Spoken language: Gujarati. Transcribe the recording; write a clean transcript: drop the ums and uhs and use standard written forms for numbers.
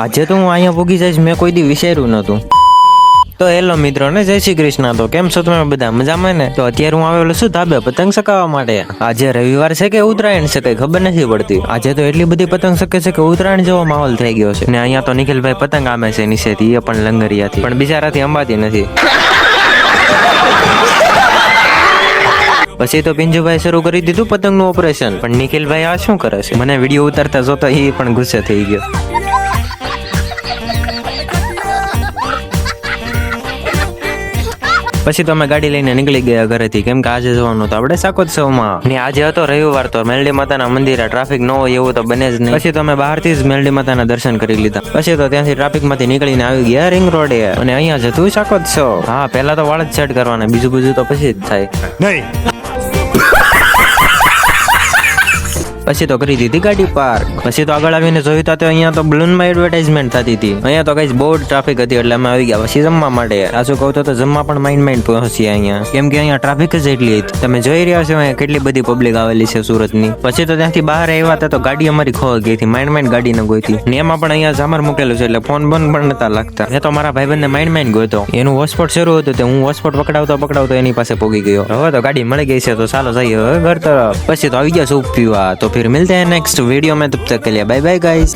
આજે તો હું અહીંયા પૂગી જઈશ મેં કોઈ દી વિચાર્યું નતું. તો હેલો મિત્રો ને જય શ્રી કૃષ્ણ. તો કેમ છો તમે બધા મજામાં ને? તો અત્યારે હું આવેલો છું ધાબે પતંગ ચગાવવા માટે. આજે રવિવાર છે કે ઉત્તરાયણ છે કઈ ખબર નથી પડતી. આજે તો એટલી બધી પતંગ ચગે છે કે ઉત્તરાયણ જેવો માહોલ થઈ ગયો છે. ને અહીંયા તો નિખિલભાઈ પતંગ આમે છે નીચેથી, એ પણ લંગરિયાથી, પણ બિચારાથી અંબાતી નથી. પછી તો પિંજુભાઈ શરૂ કરી દીધું પતંગનું ઓપરેશન. પણ નિખિલભાઈ આ શું કરે છે? મને વિડીયો ઉતારતા જોતો એ પણ ગુસ્સે થઈ ગયો. પછી તો અમે ગાડી લઈને નીકળી ગયા ઘરેથી, કેમ કે આજે જવાનું તો આપણે શાકોત્સવમાં. ને આજે હતો રવિવાર, તો મેલડી માતાના મંદિરે ટ્રાફિક ન હોય એવું તો બને જ નહીં. પછી તો અમે બહારથી જ મેલડી માતાના દર્શન કરી લીધા. પછી તો ત્યાંથી ટ્રાફિક માંથી નીકળીને આવી ગયા રિંગ રોડે, અને અહીંયા જતું શાકોત્સવ. હા, પહેલા તો વાળ જ સેટ કરવાના, બીજું બધું તો પછી જ થાય નહીં. પછી તો કરી દીધી ગાડી પાર્ક. પછી તો આગળ આવીને જોયું તો અહીંયા તો બલૂનમાં એડવર્ટાઇઝમેન્ટ થતી હતી. અહીંયા તો કઈ બહુ ટ્રાફિક હતી એટલે અમે આવી ગયા પછી જમવા માટે. સાચું કહું તો જમવા પણ માઇન્ડ પહોંચી અહીંયા, કેમ કે અહીંયા ટ્રાફિક જ એટલી હતી. તમે જોઈ રહ્યા છો અહીંયા કેટલી બધી પબ્લિક આવેલી છે સુરતની. પછી તો ત્યાંથી બહાર આવ્યા હતા તો ગાડી અમારી ખોવાઈ ગઈ હતી, માઇન્ડ ગાડી ન ગોઈતી. ને એમાં પણ અહીંયા ઝામર મૂકેલું છે એટલે ફોન બંધ પણ નતા લાગતા. મેં તો મારા ભાઈબંધને માઇન્ડ ગોતો, એનું હોટસ્પોટ શરૂ હતું તો હું હોટસ્પોટ પકડાવતો એની પાસે પોગી ગયો. હવે તો ગાડી મળી ગઈ છે તો ચાલો જઈએ હવે ઘર તરફ. પછી તો આવી ગયા સૂપ પીવા. तो फिर मिलते हैं नेक्स्ट वीडियो में, तब तक के लिए बाय बाय गाइस.